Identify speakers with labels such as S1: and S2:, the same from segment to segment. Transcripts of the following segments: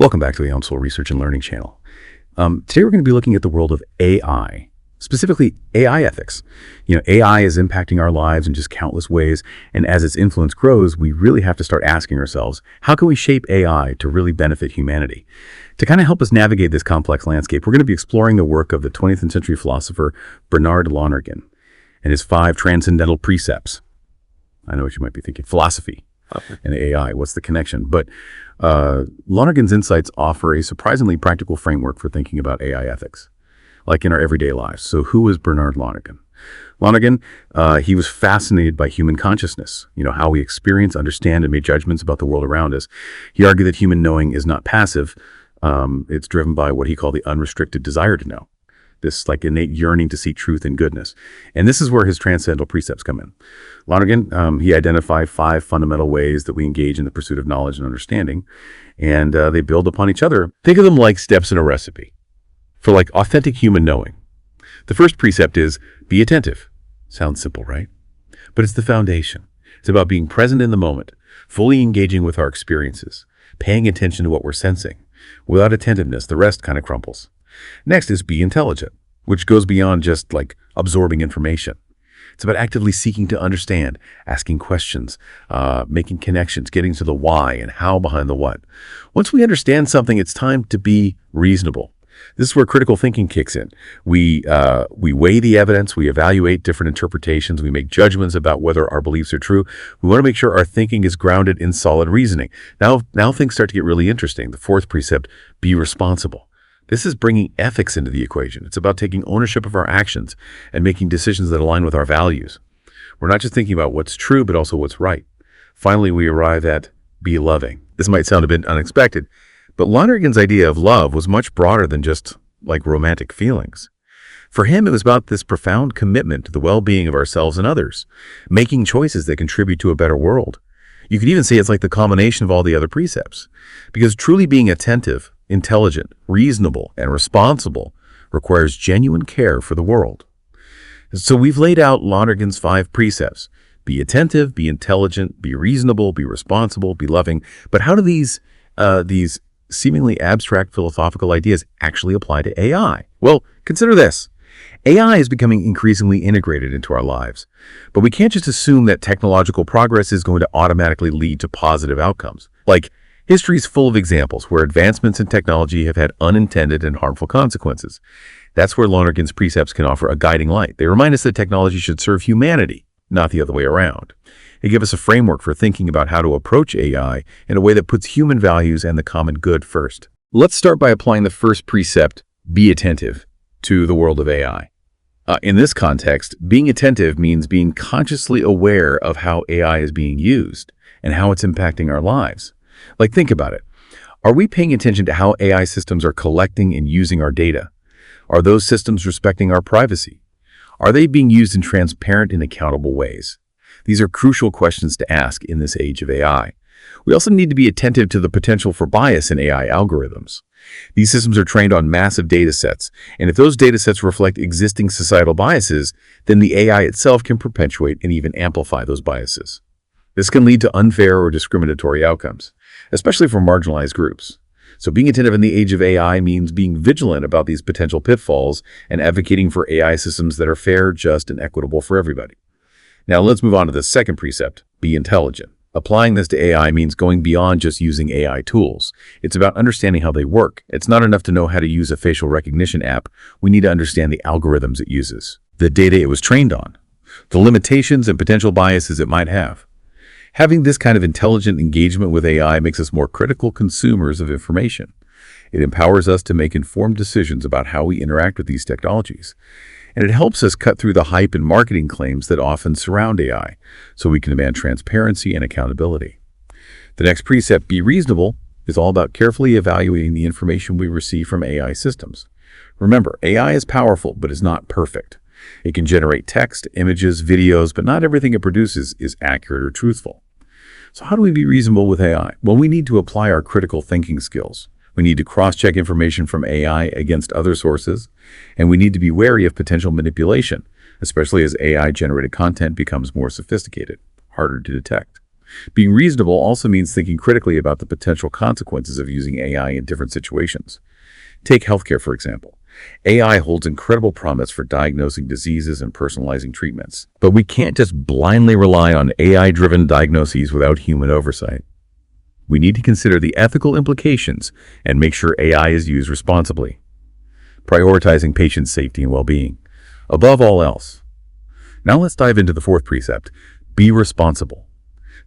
S1: Welcome back to the Soul Research and Learning channel. Today we're going to be looking at the world of AI, specifically AI ethics. AI is impacting our lives in just countless ways, and as its influence grows, we really have to start asking ourselves, how can we shape AI to really benefit humanity? To kind of help us navigate this complex landscape, we're going to be exploring the work of the 20th century philosopher Bernard Lonergan and his 5 transcendental precepts. I know what you might be thinking, philosophy and AI, what's the connection? But Lonergan's insights offer a surprisingly practical framework for thinking about AI ethics, like in our everyday lives. So who was Bernard Lonergan? Lonergan, he was fascinated by human consciousness, how we experience, understand, and make judgments about the world around us. He argued that human knowing is not passive. It's driven by what he called the unrestricted desire to know, this like innate yearning to seek truth and goodness. And this is where his transcendental precepts come in. Lonergan, he identified 5 fundamental ways that we engage in the pursuit of knowledge and understanding, and they build upon each other. Think of them like steps in a recipe for like authentic human knowing. The first precept is be attentive. Sounds simple, right? But it's the foundation. It's about being present in the moment, fully engaging with our experiences, paying attention to what we're sensing. Without attentiveness, the rest kind of crumples. Next is be intelligent, which goes beyond just like absorbing information. It's about actively seeking to understand, asking questions, making connections, getting to the why and how behind the what. Once we understand something, it's time to be reasonable. This is where critical thinking kicks in. We weigh the evidence, we evaluate different interpretations, we make judgments about whether our beliefs are true. We want to make sure our thinking is grounded in solid reasoning. Now things start to get really interesting. The 4th precept, be responsible. This is bringing ethics into the equation. It's about taking ownership of our actions and making decisions that align with our values. We're not just thinking about what's true, but also what's right. Finally, we arrive at be loving. This might sound a bit unexpected, but Lonergan's idea of love was much broader than just like romantic feelings. For him, it was about this profound commitment to the well-being of ourselves and others, making choices that contribute to a better world. You could even say it's like the combination of all the other precepts, because truly being attentive, intelligent, reasonable, and responsible requires genuine care for the world. So we've laid out Lonergan's 5 precepts. Be attentive, be intelligent, be reasonable, be responsible, be loving. But how do these seemingly abstract philosophical ideas actually apply to AI? Well, consider this. AI is becoming increasingly integrated into our lives, but we can't just assume that technological progress is going to automatically lead to positive outcomes. Like, history is full of examples where advancements in technology have had unintended and harmful consequences. That's where Lonergan's precepts can offer a guiding light. They remind us that technology should serve humanity, not the other way around. They give us a framework for thinking about how to approach AI in a way that puts human values and the common good first. Let's start by applying the first precept, be attentive, to the world of AI. In this context, being attentive means being consciously aware of how AI is being used and how it's impacting our lives. Like, think about it. Are we paying attention to how AI systems are collecting and using our data? Are those systems respecting our privacy? Are they being used in transparent and accountable ways? These are crucial questions to ask in this age of AI. We also need to be attentive to the potential for bias in AI algorithms. These systems are trained on massive data sets, and if those data sets reflect existing societal biases, then the AI itself can perpetuate and even amplify those biases. This can lead to unfair or discriminatory outcomes, especially for marginalized groups. So being attentive in the age of AI means being vigilant about these potential pitfalls and advocating for AI systems that are fair, just, and equitable for everybody. Now let's move on to the second precept, be intelligent. Applying this to AI means going beyond just using AI tools. It's about understanding how they work. It's not enough to know how to use a facial recognition app. We need to understand the algorithms it uses, the data it was trained on, the limitations and potential biases it might have. Having this kind of intelligent engagement with AI makes us more critical consumers of information. It empowers us to make informed decisions about how we interact with these technologies. And it helps us cut through the hype and marketing claims that often surround AI, so we can demand transparency and accountability. The next precept, be reasonable, is all about carefully evaluating the information we receive from AI systems. Remember, AI is powerful, but is not perfect. It can generate text, images, videos, but not everything it produces is accurate or truthful. So how do we be reasonable with AI? Well, we need to apply our critical thinking skills. We need to cross-check information from AI against other sources, and we need to be wary of potential manipulation, especially as AI-generated content becomes more sophisticated, harder to detect. Being reasonable also means thinking critically about the potential consequences of using AI in different situations. Take healthcare, for example. AI holds incredible promise for diagnosing diseases and personalizing treatments. But we can't just blindly rely on AI-driven diagnoses without human oversight. We need to consider the ethical implications and make sure AI is used responsibly, prioritizing patient safety and well-being above all else. Now let's dive into the fourth precept: be responsible.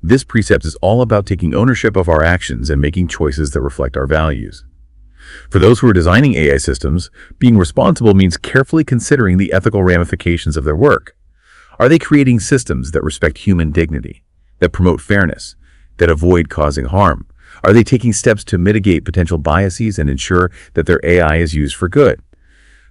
S1: This precept is all about taking ownership of our actions and making choices that reflect our values. For those who are designing AI systems, being responsible means carefully considering the ethical ramifications of their work. Are they creating systems that respect human dignity, that promote fairness, that avoid causing harm? Are they taking steps to mitigate potential biases and ensure that their AI is used for good?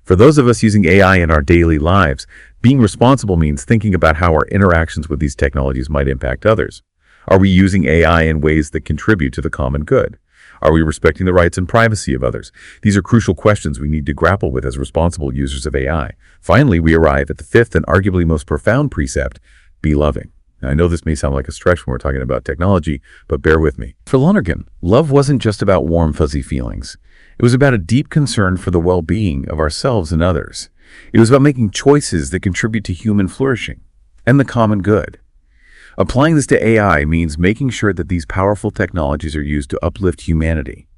S1: For those of us using AI in our daily lives, being responsible means thinking about how our interactions with these technologies might impact others. Are we using AI in ways that contribute to the common good? Are we respecting the rights and privacy of others? These are crucial questions we need to grapple with as responsible users of AI. Finally, we arrive at the fifth and arguably most profound precept: be loving. Now, I know this may sound like a stretch when we're talking about technology, but bear with me. For Lonergan, love wasn't just about warm, fuzzy feelings. It was about a deep concern for the well-being of ourselves and others. It was about making choices that contribute to human flourishing and the common good. Applying this to AI means making sure that these powerful technologies are used to uplift humanity,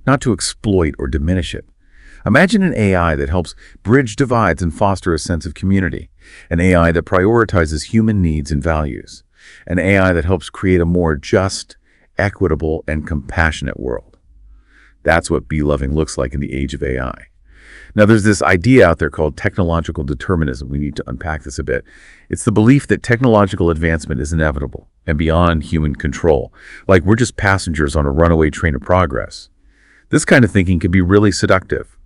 S1: not to exploit or diminish it. Imagine an AI that helps bridge divides and foster a sense of community, an AI that prioritizes human needs and values, an AI that helps create a more just, equitable, and compassionate world. That's what be loving looks like in the age of AI. Now, there's this idea out there called technological determinism. We need to unpack this a bit. It's the belief that technological advancement is inevitable and beyond human control, like we're just passengers on a runaway train of progress. This kind of thinking can be really seductive,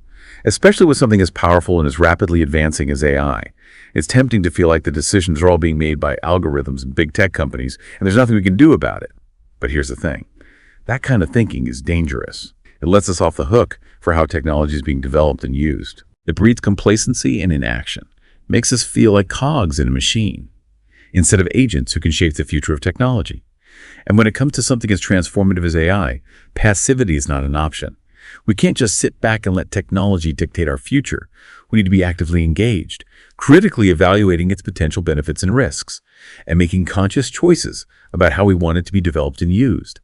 S1: especially with something as powerful and as rapidly advancing as AI. It's tempting to feel like the decisions are all being made by algorithms and big tech companies, and there's nothing we can do about it. But here's the thing. That kind of thinking is dangerous. It lets us off the hook for how technology is being developed and used. It breeds complacency and inaction, makes us feel like cogs in a machine, instead of agents who can shape the future of technology. And when it comes to something as transformative as AI, passivity is not an option. We can't just sit back and let technology dictate our future. We need to be actively engaged, critically evaluating its potential benefits and risks, and making conscious choices about how we want it to be developed and used.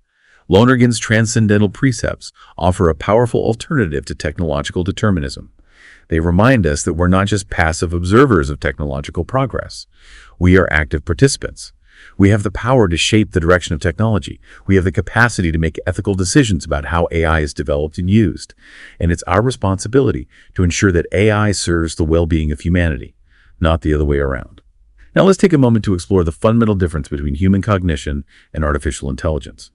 S1: Lonergan's Transcendental Precepts offer a powerful alternative to technological determinism. They remind us that we're not just passive observers of technological progress. We are active participants. We have the power to shape the direction of technology. We have the capacity to make ethical decisions about how AI is developed and used. And it's our responsibility to ensure that AI serves the well-being of humanity, not the other way around. Now let's take a moment to explore the fundamental difference between human cognition and artificial intelligence.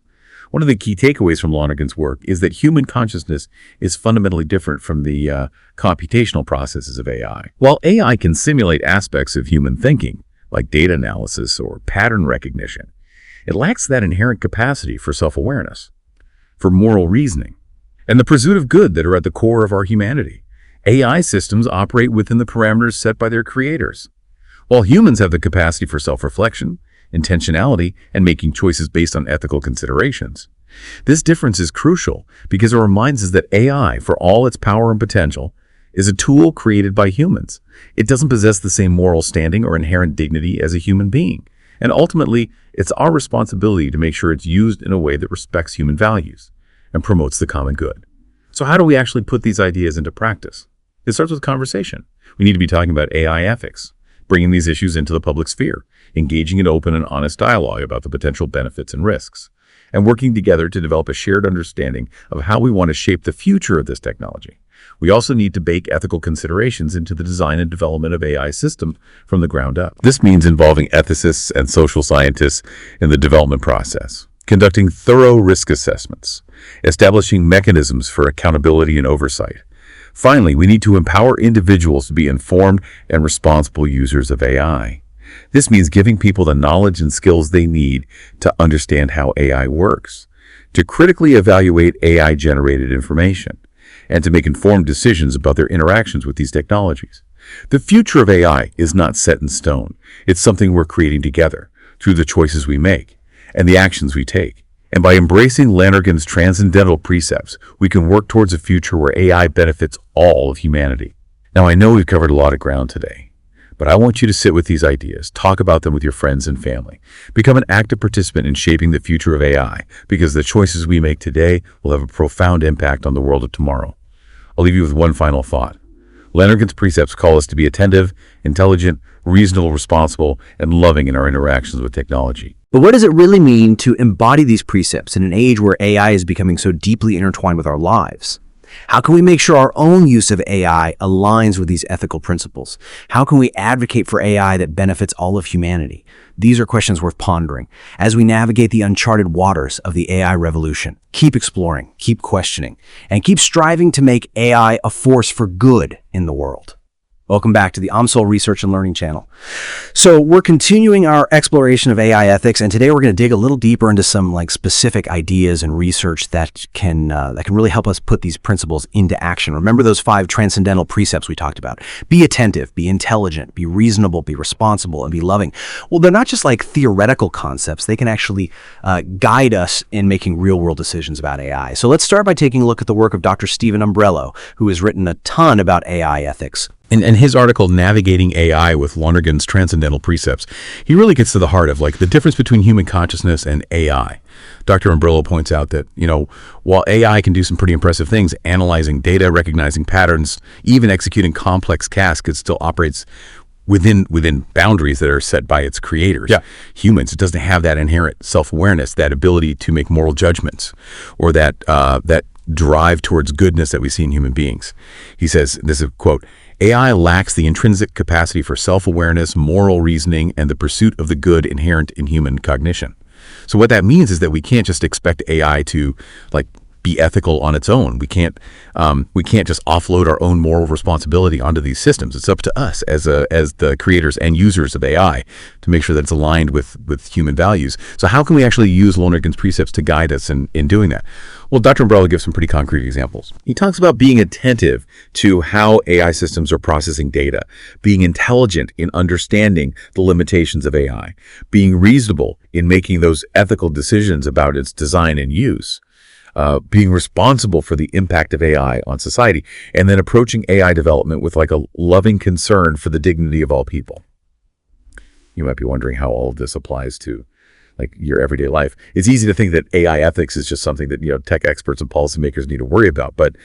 S1: One of the key takeaways from Lonergan's work is that human consciousness is fundamentally different from the computational processes of AI. While AI can simulate aspects of human thinking, like data analysis or pattern recognition, it lacks that inherent capacity for self-awareness, for moral reasoning, and the pursuit of good that are at the core of our humanity. AI systems operate within the parameters set by their creators, while humans have the capacity for self-reflection, intentionality, and making choices based on ethical considerations. This difference is crucial because it reminds us that AI, for all its power and potential, is a tool created by humans. It doesn't possess the same moral standing or inherent dignity as a human being. And ultimately, it's our responsibility to make sure it's used in a way that respects human values and promotes the common good. So how do we actually put these ideas into practice? It starts with conversation. We need to be talking about AI ethics, bringing these issues into the public sphere, engaging in open and honest dialogue about the potential benefits and risks, and working together to develop a shared understanding of how we want to shape the future of this technology. We also need to bake ethical considerations into the design and development of AI systems from the ground up. This means involving ethicists and social scientists in the development process, conducting thorough risk assessments, establishing mechanisms for accountability and oversight. Finally, we need to empower individuals to be informed and responsible users of AI. This means giving people the knowledge and skills they need to understand how AI works, to critically evaluate AI-generated information, and to make informed decisions about their interactions with these technologies. The future of AI is not set in stone. It's something we're creating together through the choices we make. and the actions we take. And by embracing Lonergan's transcendental precepts, we can work towards a future where AI benefits all of humanity. Now, I know we've covered a lot of ground today, but I want you to sit with these ideas, talk about them with your friends and family. Become an active participant in shaping the future of AI, because the choices we make today will have a profound impact on the world of tomorrow. I'll leave you with one final thought. Lonergan's precepts call us to be attentive, intelligent, reasonable, responsible, and loving in our interactions with technology.
S2: But what does it really mean to embody these precepts in an age where AI is becoming so deeply intertwined with our lives? How can we make sure our own use of AI aligns with these ethical principles? How can we advocate for AI that benefits all of humanity? These are questions worth pondering as we navigate the uncharted waters of the AI revolution. Keep exploring, keep questioning, and keep striving to make AI a force for good in the world. Welcome back to the AMSOL Research and Learning channel. So we're continuing our exploration of AI ethics, and today we're going to dig a little deeper into some specific ideas and research that can really help us put these principles into action. Remember those 5 transcendental precepts we talked about. Be attentive, be intelligent, be reasonable, be responsible, and be loving. Well, they're not just theoretical concepts. They can actually guide us in making real-world decisions about AI. So let's start by taking a look at the work of Dr. Stephen Umbrello, who has written a ton about AI ethics.
S1: In his article, Navigating AI with Lonergan's Transcendental Precepts, he really gets to the heart of the difference between human consciousness and AI. Dr. Umbrello points out that, while AI can do some pretty impressive things, analyzing data, recognizing patterns, even executing complex tasks, it still operates within boundaries that are set by its creators.
S3: Yeah.
S1: Humans, it doesn't have that inherent self-awareness, that ability to make moral judgments, or that drive towards goodness that we see in human beings. He says, this is a quote, AI lacks the intrinsic capacity for self-awareness, moral reasoning, and the pursuit of the good inherent in human cognition. So what that means is that we can't just expect AI to be ethical on its own. We can't just offload our own moral responsibility onto these systems. It's up to us as the creators and users of AI to make sure that it's aligned with human values. So how can we actually use Lonergan's precepts to guide us in doing that? Well, Dr. Umbrello gives some pretty concrete examples. He talks about being attentive to how AI systems are processing data, being intelligent in understanding the limitations of AI, being reasonable in making those ethical decisions about its design and use, being responsible for the impact of AI on society, and then approaching AI development with a loving concern for the dignity of all people. You might be wondering how all of this applies to your everyday life. It's easy to think that AI ethics is just something that tech experts and policymakers need to worry about, but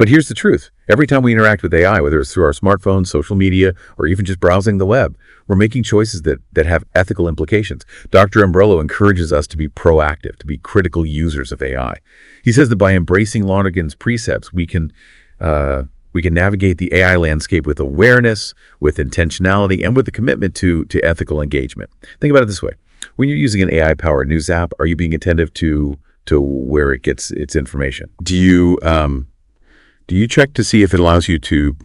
S1: here's the truth. Every time we interact with AI, whether it's through our smartphones, social media, or even just browsing the web, we're making choices that have ethical implications. Dr. Umbrello encourages us to be proactive, to be critical users of AI. He says that by embracing Lonergan's precepts, we can navigate the AI landscape with awareness, with intentionality, and with a commitment to ethical engagement. Think about it this way. When you're using an AI-powered news app, are you being attentive to where it gets its information? Do you check to see if it allows you to,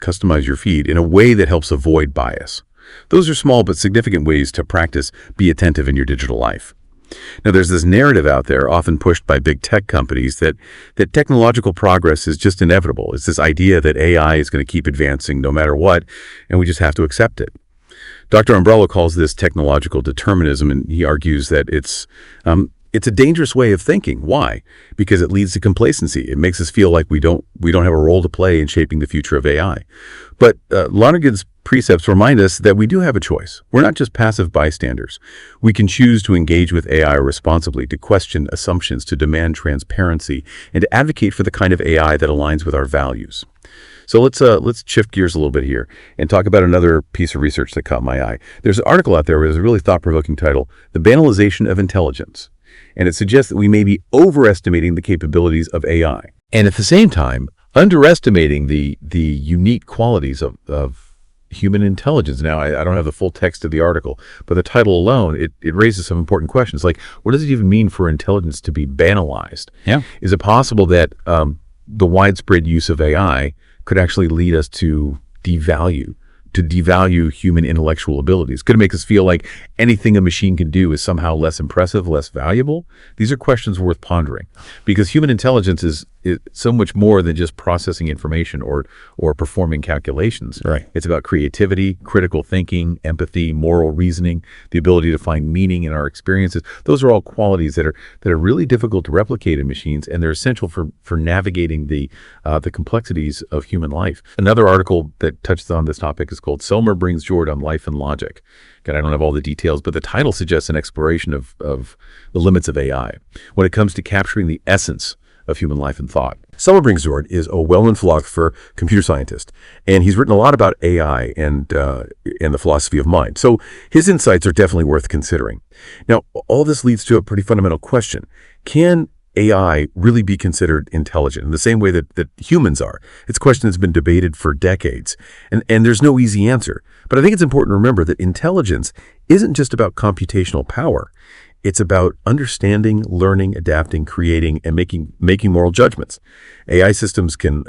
S1: customize your feed in a way that helps avoid bias? Those are small but significant ways to practice be attentive in your digital life. Now, there's this narrative out there, often pushed by big tech companies, that technological progress is just inevitable. It's this idea that AI is going to keep advancing no matter what, and we just have to accept it. Dr. Umbrello calls this technological determinism, and he argues that it's a dangerous way of thinking. Why? Because it leads to complacency. It makes us feel like we don't have a role to play in shaping the future of AI. But Lonergan's precepts remind us that we do have a choice. We're not just passive bystanders. We can choose to engage with AI responsibly, to question assumptions, to demand transparency, and to advocate for the kind of AI that aligns with our values. So let's shift gears a little bit here and talk about another piece of research that caught my eye. There's an article out there with a really thought-provoking title, The Banalization of Intelligence. And it suggests that we may be overestimating the capabilities of AI, and at the same time, underestimating the unique qualities of human intelligence. Now, I don't have the full text of the article, but the title alone, it raises some important questions. What does it even mean for intelligence to be banalized?
S3: Yeah.
S1: Is it possible that the widespread use of AI could actually lead us to devalue human intellectual abilities? Could it make us feel like anything a machine can do is somehow less impressive, less valuable? These are questions worth pondering, because human intelligence is so much more than just processing information or performing calculations.
S2: Right.
S1: It's about creativity, critical thinking, empathy, moral reasoning, the ability to find meaning in our experiences. Those are all qualities that are really difficult to replicate in machines, and they're essential for navigating the complexities of human life. Another article that touches on this topic is called "Selmer Brings Jord on Life and Logic." Again, I don't have all the details, but the title suggests an exploration of the limits of AI when it comes to capturing the essence of human life and thought.
S3: Selmer Brings Jord is a well-known philosopher, computer scientist, and he's written a lot about AI and the philosophy of mind. So his insights are definitely worth considering. Now, all this leads to a pretty fundamental question. Can AI really be considered intelligent in the same way that humans are? It's a question that's been debated for decades, and there's no easy answer. But I think it's important to remember that intelligence isn't just about computational power. It's about understanding, learning, adapting, creating, and making moral judgments. AI systems can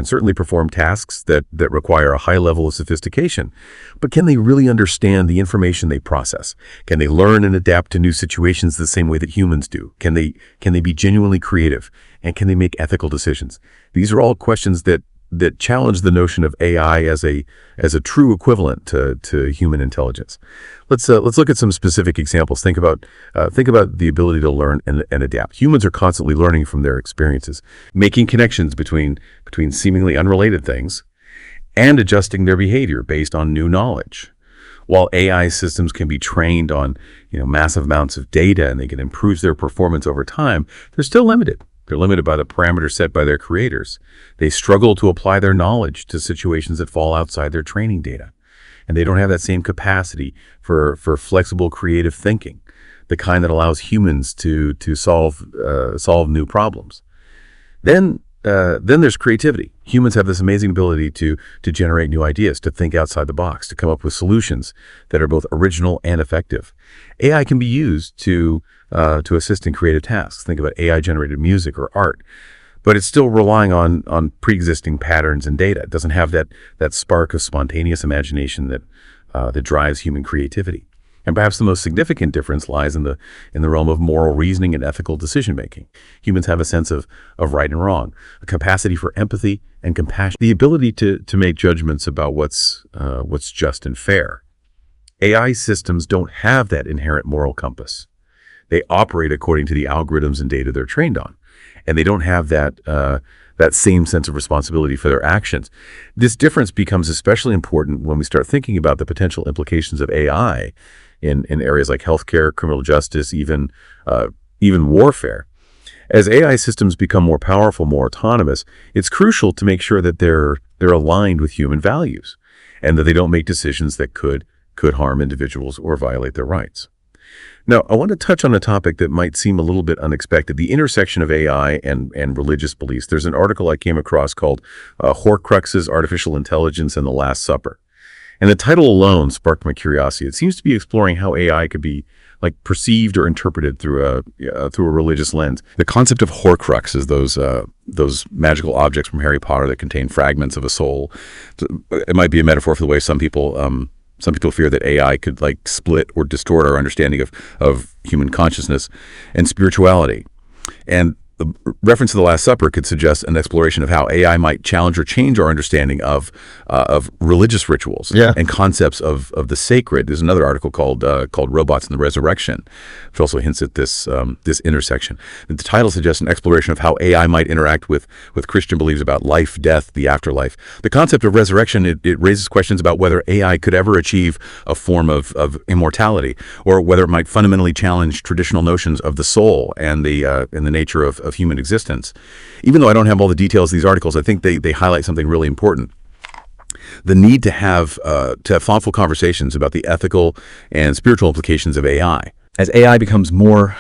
S3: certainly perform tasks that require a high level of sophistication, but can they really understand the information they process? Can they learn and adapt to new situations the same way that humans do? Can they be genuinely creative? And can they make ethical decisions? These are all questions that challenge the notion of AI as a true equivalent to human intelligence. Let's look at some specific examples. Think about the ability to learn and adapt. Humans are constantly learning from their experiences, making connections between seemingly unrelated things, and adjusting their behavior based on new knowledge. While AI systems can be trained on massive amounts of data and they can improve their performance over time, they're still limited. They're limited by the parameters set by their creators. They struggle to apply their knowledge to situations that fall outside their training data. And they don't have that same capacity for flexible, creative thinking, the kind that allows humans to solve new problems. Then there's creativity. Humans have this amazing ability to generate new ideas, to think outside the box, to come up with solutions that are both original and effective. AI can be used to assist in creative tasks. Think about AI-generated music or art, but it's still relying on pre-existing patterns and data. It doesn't have that spark of spontaneous imagination that drives human creativity. And perhaps the most significant difference lies in the realm of moral reasoning and ethical decision-making. Humans have a sense of right and wrong, a capacity for empathy and compassion, the ability to make judgments about what's just and fair. AI systems don't have that inherent moral compass. They operate according to the algorithms and data they're trained on, and they don't have that same sense of responsibility for their actions. This difference becomes especially important when we start thinking about the potential implications of AI in areas like healthcare, criminal justice, even warfare. As AI systems become more powerful, more autonomous, it's crucial to make sure that they're aligned with human values, and that they don't make decisions that could harm individuals or violate their rights. Now, I want to touch on a topic that might seem a little bit unexpected, the intersection of AI and religious beliefs. There's an article I came across called Horcruxes, Artificial Intelligence, and the Last Supper. And the title alone sparked my curiosity. It seems to be exploring how AI could be perceived or interpreted through a religious lens. The concept of Horcruxes, those magical objects from Harry Potter that contain fragments of a soul. It might be a metaphor for the way some people fear that AI could split or distort our understanding of human consciousness and spirituality. And the reference to the Last Supper could suggest an exploration of how AI might challenge or change our understanding of religious rituals and concepts of the sacred. There's another article called Robots and the Resurrection, which also hints at this intersection. The title suggests an exploration of how AI might interact with Christian beliefs about life, death, the afterlife. The concept of resurrection, it raises questions about whether AI could ever achieve a form of immortality, or whether it might fundamentally challenge traditional notions of the soul and the nature of human existence. Even though I don't have all the details of these articles, I think they highlight something really important. The need to have thoughtful conversations about the ethical and spiritual implications of AI. As AI becomes more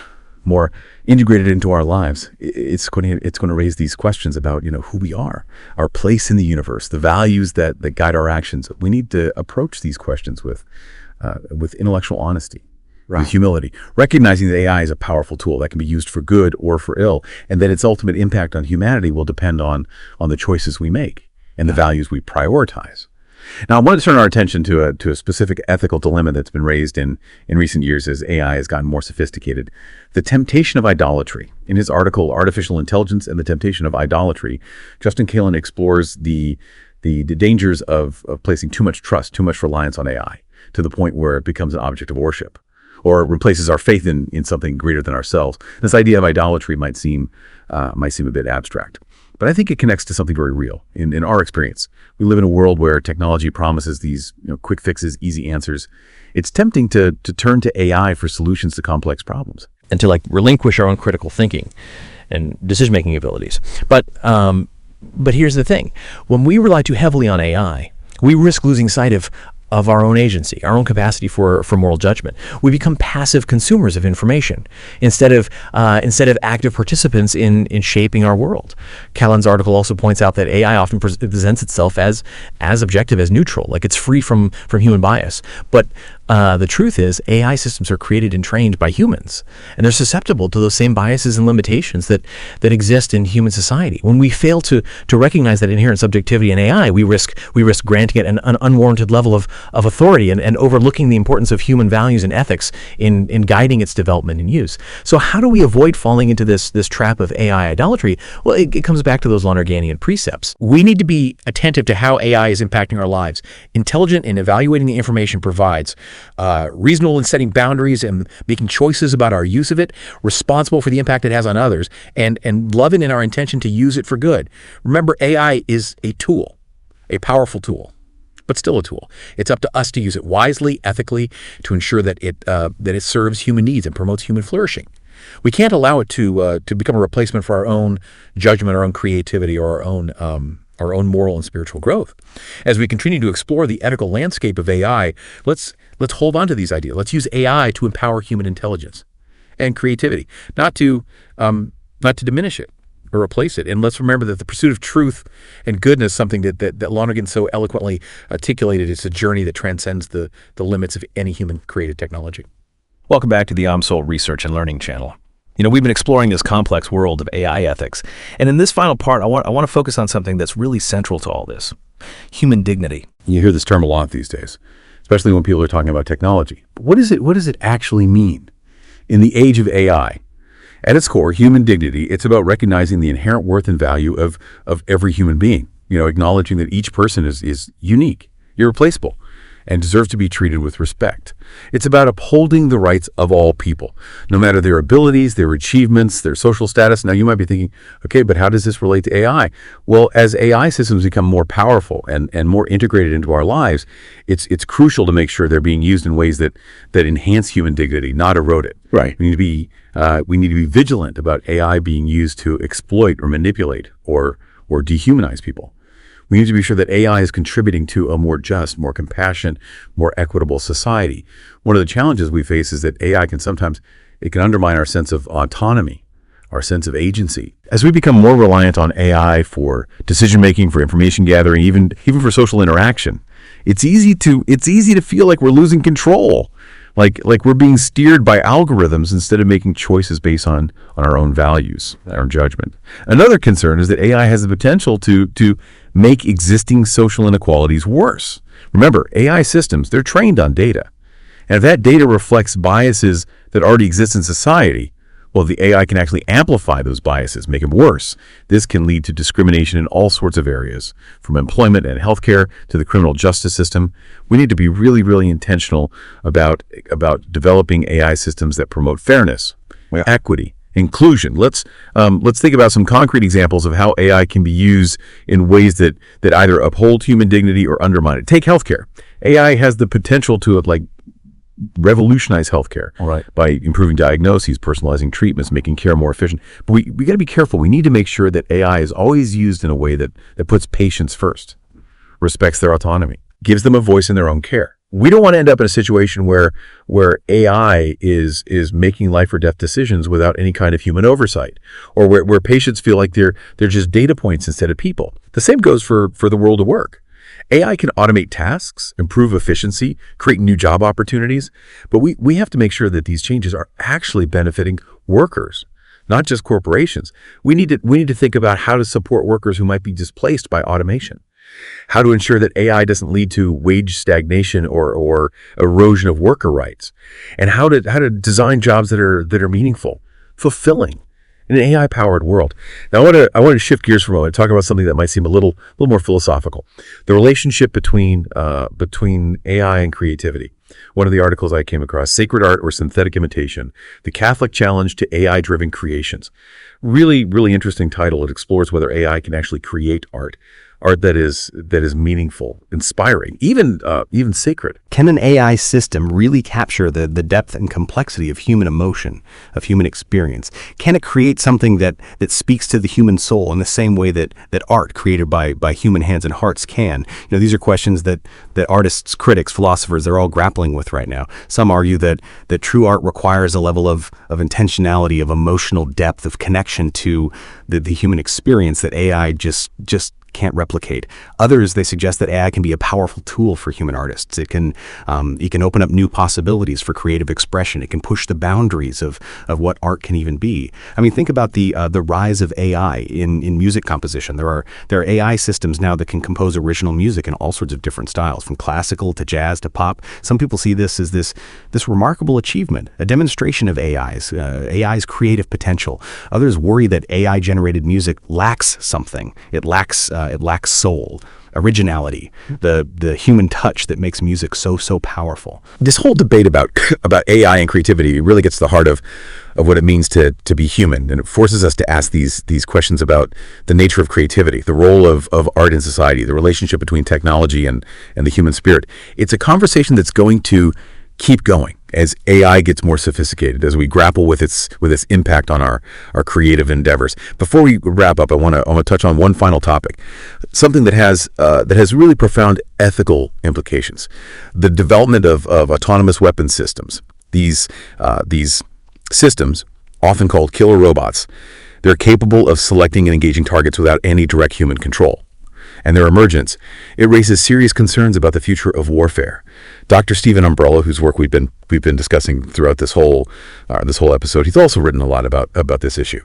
S3: integrated into our lives, it's going to raise these questions about who we are, our place in the universe, the values that guide our actions. We need to approach these questions with intellectual honesty. Right. With humility, recognizing that AI is a powerful tool that can be used for good or for ill, and that its ultimate impact on humanity will depend on the choices we make and the values we prioritize.
S1: Now, I wanted to turn our attention to a specific ethical dilemma that's been raised in recent years as AI has gotten more sophisticated. The temptation of idolatry. In his article, Artificial Intelligence and the Temptation of Idolatry, Justin Kalin explores the dangers of placing too much trust, too much reliance on AI to the point where it becomes an object of worship or replaces our faith in something greater than ourselves. This idea of idolatry might seem a bit abstract, but I think it connects to something very real. In our experience, we live in a world where technology promises these quick fixes, easy answers. It's tempting to turn to AI for solutions to complex problems.
S4: And to relinquish our own critical thinking and decision-making abilities. But here's the thing. When we rely too heavily on AI, we risk losing sight of our own agency, our own capacity for moral judgment. We become passive consumers of information instead of active participants in shaping our world. Callan's article also points out that AI often presents itself as objective, as neutral, like it's free from human bias. But the truth is, AI systems are created and trained by humans, and they're susceptible to those same biases and limitations that exist in human society. When we fail to recognize that inherent subjectivity in AI, we risk granting it an unwarranted level of authority and overlooking the importance of human values and ethics in guiding its development and use. So how do we avoid falling into this trap of AI idolatry? Well, it comes back to those Lonerganian precepts. We need to be attentive to how AI is impacting our lives, intelligent in evaluating the information it provides, reasonable in setting boundaries and making choices about our use of it, responsible for the impact it has on others, and loving in our intention to use it for good. Remember, AI is a tool, a powerful tool, but still a tool. It's up to us to use it wisely, ethically, to ensure that it serves human needs and promotes human flourishing. We can't allow it to become a replacement for our own judgment, our own creativity, or our own moral and spiritual growth. As we continue to explore the ethical landscape of AI, let's hold on to these ideas. Let's use AI to empower human intelligence and creativity, not to diminish it or replace it. And let's remember that the pursuit of truth and goodness, something that Lonergan so eloquently articulated, is a journey that transcends the limits of any human-created technology.
S2: Welcome back to the OMSOL Research and Learning channel. We've been exploring this complex world of AI ethics. And in this final part, I want to focus on something that's really central to all this: human dignity.
S1: You hear this term a lot these days, especially when people are talking about technology. But what does it actually mean? In the age of AI, at its core, human dignity, it's about recognizing the inherent worth and value of every human being, acknowledging that each person is unique, irreplaceable, and deserves to be treated with respect. It's about upholding the rights of all people, no matter their abilities, their achievements, their social status. Now, you might be thinking, okay, but how does this relate to AI? Well, as AI systems become more powerful and more integrated into our lives, it's crucial to make sure they're being used in ways that enhance human dignity, not erode it.
S3: Right.
S1: We need to be vigilant about AI being used to exploit or manipulate or dehumanize people. We need to be sure that AI is contributing to a more just, more compassionate, more equitable society. One of the challenges we face is that AI can undermine our sense of autonomy, our sense of agency. As we become more reliant on AI for decision-making, for information gathering, even for social interaction, it's easy to feel like we're losing control, like we're being steered by algorithms instead of making choices based on our own values, our own judgment. Another concern is that AI has the potential to make existing social inequalities worse. Remember, AI systems, they're trained on data. And if that data reflects biases that already exist in society, well, the AI can actually amplify those biases, make them worse. This can lead to discrimination in all sorts of areas, from employment and healthcare to the criminal justice system. We need to be really, really intentional about developing AI systems that promote fairness, equity, inclusion. Let's think about some concrete examples of how AI can be used in ways that either uphold human dignity or undermine it. Take healthcare. AI has the potential to revolutionize healthcare by improving diagnoses, personalizing treatments, making care more efficient. But we got to be careful. We need to make sure that AI is always used in a way that puts patients first, respects their autonomy, gives them a voice in their own care. We don't want to end up in a situation where AI is making life or death decisions without any kind of human oversight, or where patients feel like they're just data points instead of people. The same goes for the world of work. AI can automate tasks, improve efficiency, create new job opportunities, but we have to make sure that these changes are actually benefiting workers, not just corporations. We need to think about how to support workers who might be displaced by automation.
S3: how to ensure that AI doesn't lead to wage stagnation or erosion of worker rights, and how to design jobs that are meaningful, fulfilling in an AI-powered world. Now, I want to shift gears for a moment and talk about something that might seem a little more philosophical: the relationship between AI and creativity. One of the articles I came across, Sacred Art or Synthetic Imitation, the Catholic Challenge to AI-Driven Creations. Really, really interesting title. It explores whether AI can actually create art that is meaningful, inspiring, even sacred.
S2: Can an AI system really capture the depth and complexity of human emotion, of human experience? Can it create something that speaks to the human soul in the same way that art created by human hands and hearts can? These are questions that artists, critics, philosophers, they're all grappling with right now. Some argue that true art requires a level of intentionality, of emotional depth, of connection to the human experience that AI just can't replicate. Others, they suggest that AI can be a powerful tool for human artists. It can open up new possibilities for creative expression. It can push the boundaries of what art can even be. I mean, think about the rise of AI in music composition. There are AI systems now that can compose original music in all sorts of different styles, from classical to jazz to pop. Some people see this as this remarkable achievement, a demonstration of AI's creative potential. Others worry that AI-generated music lacks something. It lacks soul, originality, the human touch that makes music so powerful.
S3: This whole debate about AI and creativity really gets to the heart of what it means to be human, and it forces us to ask these questions about the nature of creativity, the role of art in society, the relationship between technology and the human spirit. It's a conversation that's going to keep going as AI gets more sophisticated, as we grapple with its impact on our creative endeavors. Before we wrap up, I want to touch on one final topic, something that has really profound ethical implications: the development of autonomous weapon systems. These systems, often called killer robots, they're capable of selecting and engaging targets without any direct human control. And their emergence, it raises serious concerns about the future of warfare. Dr. Stephen Umbrello, whose work we've been discussing throughout this whole episode, he's also written a lot about this issue.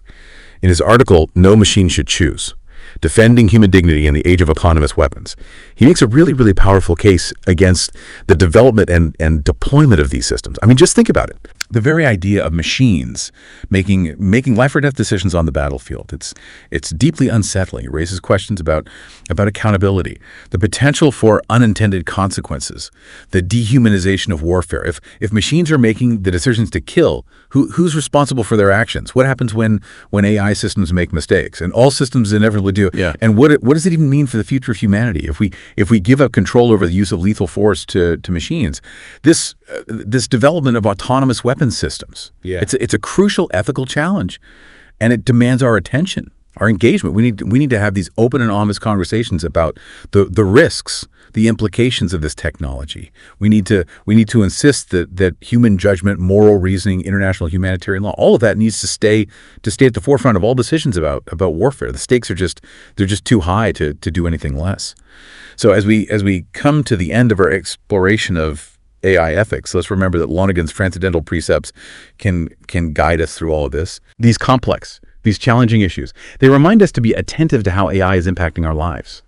S3: In his article, "No Machine Should Choose: Defending Human Dignity in the Age of Autonomous Weapons," he makes a really, really powerful case against the development and deployment of these systems. I mean, just think about it. The very idea of machines making life or death decisions on the battlefield, it's deeply unsettling. It raises questions about accountability, the potential for unintended consequences, the dehumanization of warfare. If machines are making the decisions to kill, who's responsible for their actions? What happens when AI systems make mistakes? And all systems inevitably do.
S2: Yeah.
S3: And what does it even mean for the future of humanity if we give up control over the use of lethal force to machines? This development of autonomous weapons systems.
S2: Yeah.
S3: It's a crucial ethical challenge, and it demands our attention, our engagement. We need to have these open and honest conversations about the risks, the implications of this technology. We need to insist that human judgment, moral reasoning, international humanitarian law, all of that needs to stay at the forefront of all decisions about warfare. The stakes are just too high to do anything less. So as we come to the end of our exploration of AI ethics, let's remember that Lonergan's Transcendental Precepts can guide us through all of this. These complex, these challenging issues, they remind us to be attentive to how AI is impacting our lives,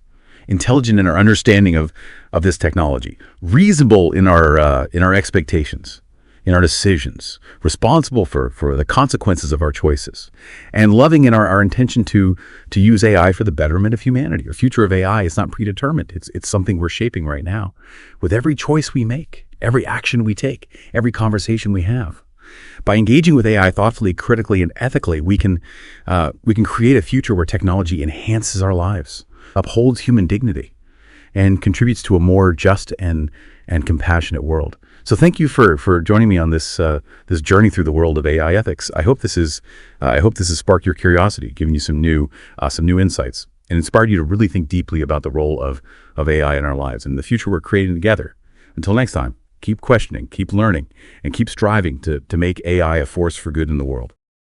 S3: intelligent in our understanding of this technology, reasonable in our expectations, in our decisions, responsible for the consequences of our choices, and loving in our intention to use AI for the betterment of humanity. The future of AI is not predetermined. It's something we're shaping right now with every choice we make, every action we take, every conversation we have. By engaging with AI thoughtfully, critically, and ethically, we can create a future where technology enhances our lives, upholds human dignity, and contributes to a more just and compassionate world. So thank you for joining me on this journey through the world of AI ethics. I hope this has sparked your curiosity, given you some new insights, and inspired you to really think deeply about the role of AI in our lives and the future we're creating together. Until next time, keep questioning, keep learning, and keep striving to make AI a force for good in the world.